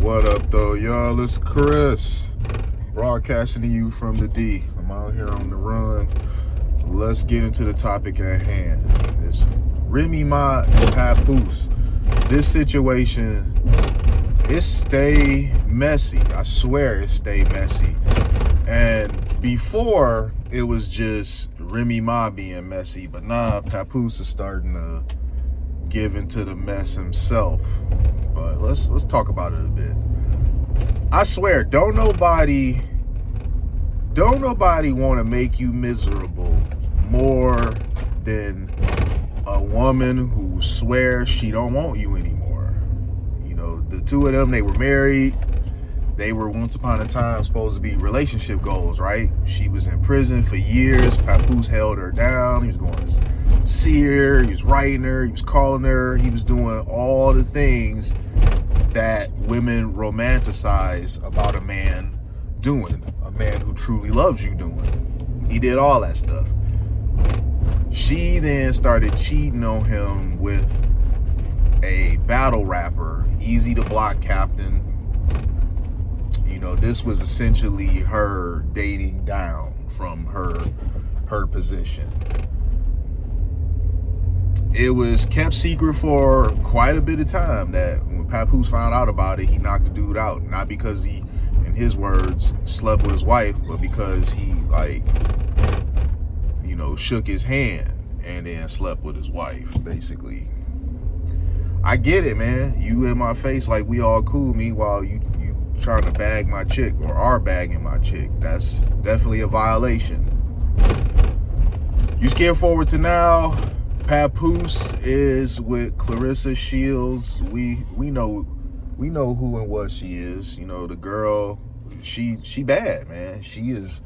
What up, though, y'all? It's Chris, broadcasting to you from the D. I'm out here on the run. Let's get into the topic at hand. It's Remy Ma and Papoose. This situation, it stay messy. I swear it stay messy. And before, it was just Remy Ma being messy, but now Papoose is starting to give into the mess himself. But let's talk about it a bit. I swear, don't nobody want to make you miserable more than a woman who swears she don't want you anymore. You know, the two of them, they were married. They were once upon a time supposed to be relationship goals, right? She was in prison for years. Papoose held her down. He was going to see her. He was writing her. He was calling her. He was doing all the things that women romanticize about a man doing. A man who truly loves you doing. He did all that stuff. She then started cheating on him with a battle rapper, easy to block captain. You know, this was essentially her dating down from her position. It was kept secret for quite a bit of time that when Papoose found out about it, he knocked the dude out. Not because he, in his words, slept with his wife, but because he, shook his hand and then slept with his wife, basically. I get it, man. You in my face like we all cool. Meanwhile, you trying to bag my chick or are bagging my chick. That's definitely a violation. You skip forward to now. Papoose is with Clarissa Shields. We know who and what she is. You know, the girl, she bad, man. She is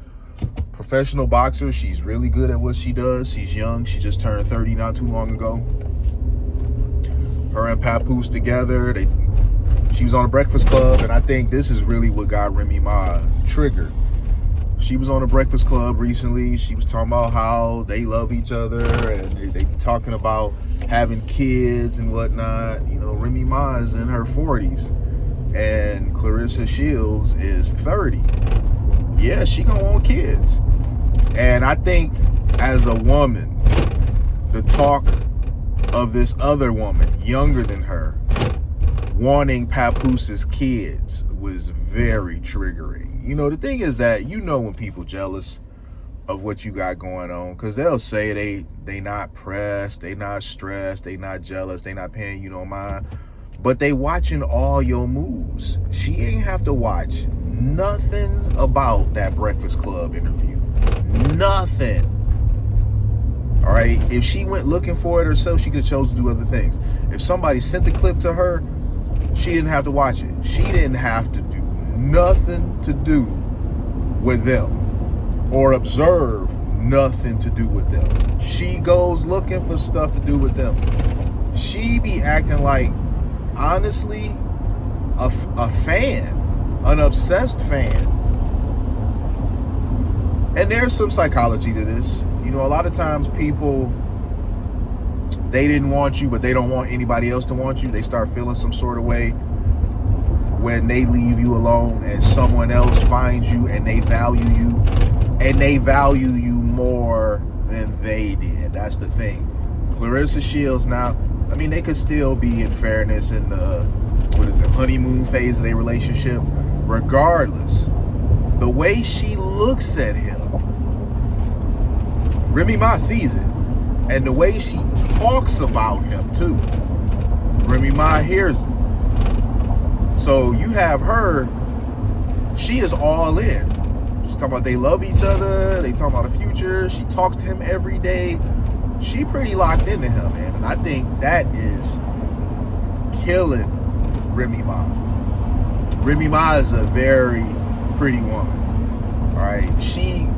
professional boxer. She's really good at what she does. She's young. She just turned 30 not too long ago. Her and Papoose together, she was on a Breakfast Club, and I think this is really what got Remy Ma triggered. She was on a Breakfast Club recently. She was talking about how they love each other, and they be talking about having kids and whatnot. You know, Remy Ma is in her 40s, and Clarissa Shields is 30. Yeah, she gonna want kids. And I think as a woman, the talk of this other woman, younger than her, wanting Papoose's kids was very triggering. You know, the thing is that you know when people jealous of what you got going on, because they'll say they not pressed, they not stressed, they not jealous, they not paying you no mind, but they watching all your moves. She ain't have to watch nothing about that Breakfast Club interview. Nothing. All right? If she went looking for it herself, she could have chose to do other things. If somebody sent the clip to her, she didn't have to watch it. She didn't have to do nothing to do with them or observe nothing to do with them. She goes looking for stuff to do with them. She be acting like, honestly, a fan, an obsessed fan. And there's some psychology to this. You know, a lot of times people, they didn't want you, but they don't want anybody else to want you. They start feeling some sort of way when they leave you alone and someone else finds you and they value you, and they value you more than they did. That's the thing. Clarissa Shields now, I mean, they could still be, in fairness, in the, honeymoon phase of their relationship. Regardless, the way she looks at him, Remy Ma sees it. And the way she talks about him, too. Remy Ma hears it. So you have her, she is all in. She's talking about they love each other. They talking about the future. She talks to him every day. She pretty locked into him, man. And I think that is killing Remy Ma. Remy Ma is a very pretty woman. All right. She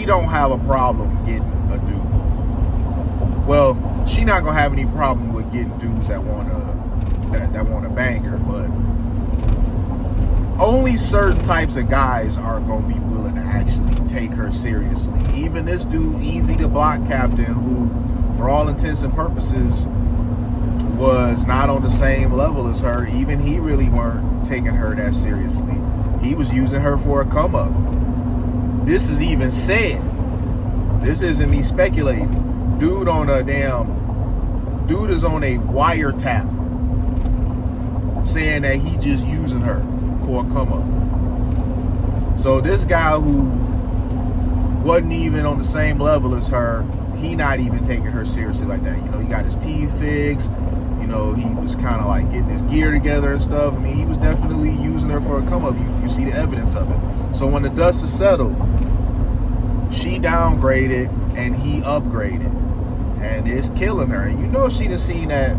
don't have a problem getting a dude. Well, she not gonna have any problem with getting dudes that wanna bang her, but only certain types of guys are gonna be willing to actually take her seriously. Even this dude, easy to block captain, who, for all intents and purposes, was not on the same level as her. Even he really weren't taking her that seriously. He was using her for a come up. This is even said. This isn't me speculating. Dude is on a wiretap saying that he just using her for a come up. So this guy who wasn't even on the same level as her, he not even taking her seriously like that. You know, he got his teeth fixed. You know, he was kind of like getting his gear together and stuff. I mean, he was definitely using her for a come up. You see the evidence of it. So when the dust is settled, she downgraded and he upgraded, and it's killing her. And you know she done seen that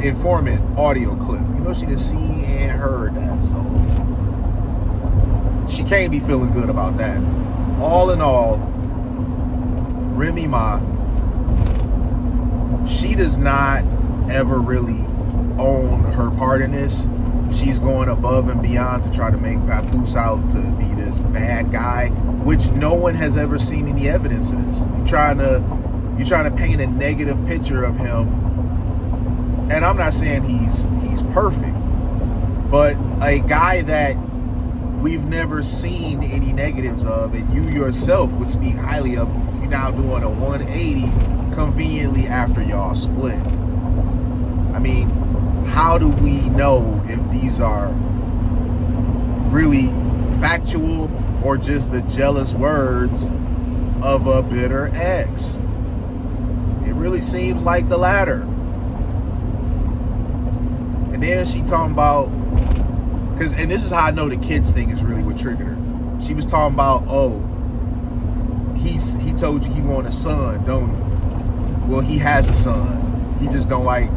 informant audio clip. You know she done seen and heard that. So she can't be feeling good about that. All in all, Remy Ma, she does not ever really own her part in this. She's going above and beyond to try to make Papoose out to be this bad guy, which no one has ever seen any evidence of this. You're trying to paint a negative picture of him, and I'm not saying he's perfect, but a guy that we've never seen any negatives of, and you yourself would speak highly of. You're now doing a 180 conveniently after y'all split. I mean, how do we know if these are really factual or just the jealous words of a bitter ex? It really seems like the latter. And then she talking about, and this is how I know the kids thing is really what triggered her. She was talking about, oh, he told you he wanted a son, don't he? Well, he has a son. He just don't like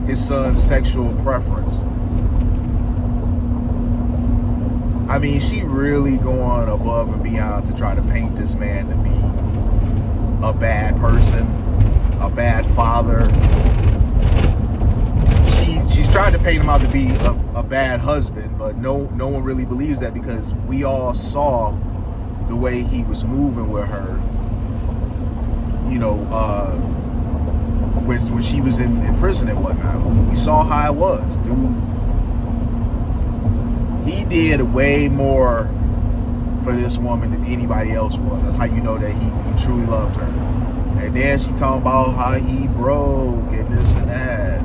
his son's sexual preference. I mean, she really going above and beyond to try to paint this man to be a bad person, a bad father. She's tried to paint him out to be a bad husband, but no one really believes that, because we all saw the way he was moving with her. You know, when she was in prison and whatnot, we saw how it was, dude. He did way more for this woman than anybody else was. That's how you know that he truly loved her. And then she talking about how he broke and this and that.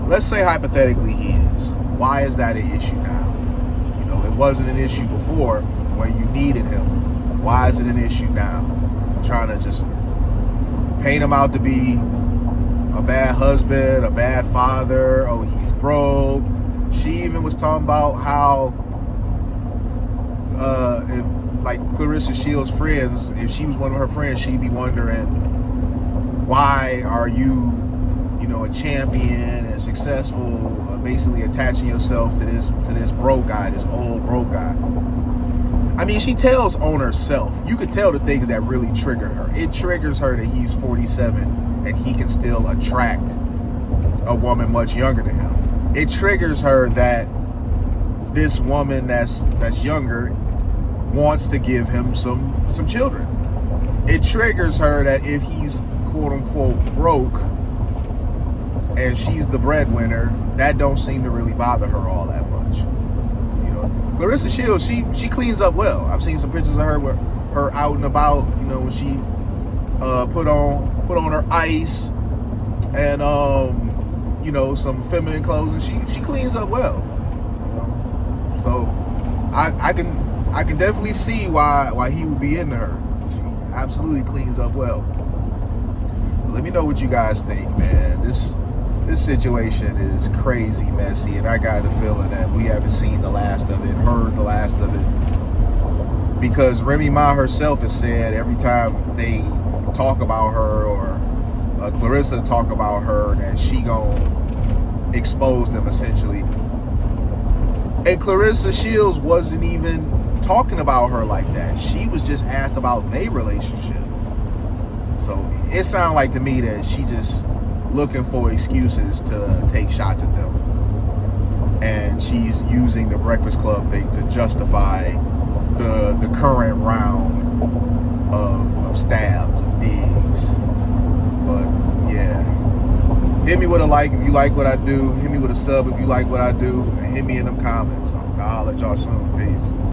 Let's say hypothetically he is. Why is that an issue now? You know, it wasn't an issue before when you needed him. Why is it an issue now? I'm trying to just paint him out to be a bad husband, a bad father. Oh, he's broke. She even was talking about how if like Clarissa Shields' friends, if she was one of her friends, she'd be wondering, why are you, you know, a champion and successful, basically attaching yourself to this broke guy, this old broke guy. I mean, she tells on herself. You could tell the things that really trigger her. It triggers her that he's 47 and he can still attract a woman much younger than him. It triggers her that this woman that's younger wants to give him some children. It triggers her that if he's quote unquote broke and she's the breadwinner, that don't seem to really bother her all that much. You know, Clarissa Shields, she cleans up well. I've seen some pictures of her with her out and about. You know, when she put on her ice and you know, some feminine clothes, and she cleans up well. You know? So I can definitely see why he would be into her. She absolutely cleans up well. But let me know what you guys think, man. This situation is crazy messy, and I got the feeling that we haven't seen the last of it, heard the last of it, because Remy Ma herself has said every time they talk about her or Clarissa talk about her that she gon' expose them essentially. And Clarissa Shields wasn't even talking about her like that. She was just asked about their relationship. So it sounded like to me that she just looking for excuses to take shots at them. And she's using the Breakfast Club thing to justify the current round of stabs, of digs. But yeah. Hit me with a like if you like what I do. Hit me with a sub if you like what I do. And hit me in them comments. I'll holler at y'all soon. Peace.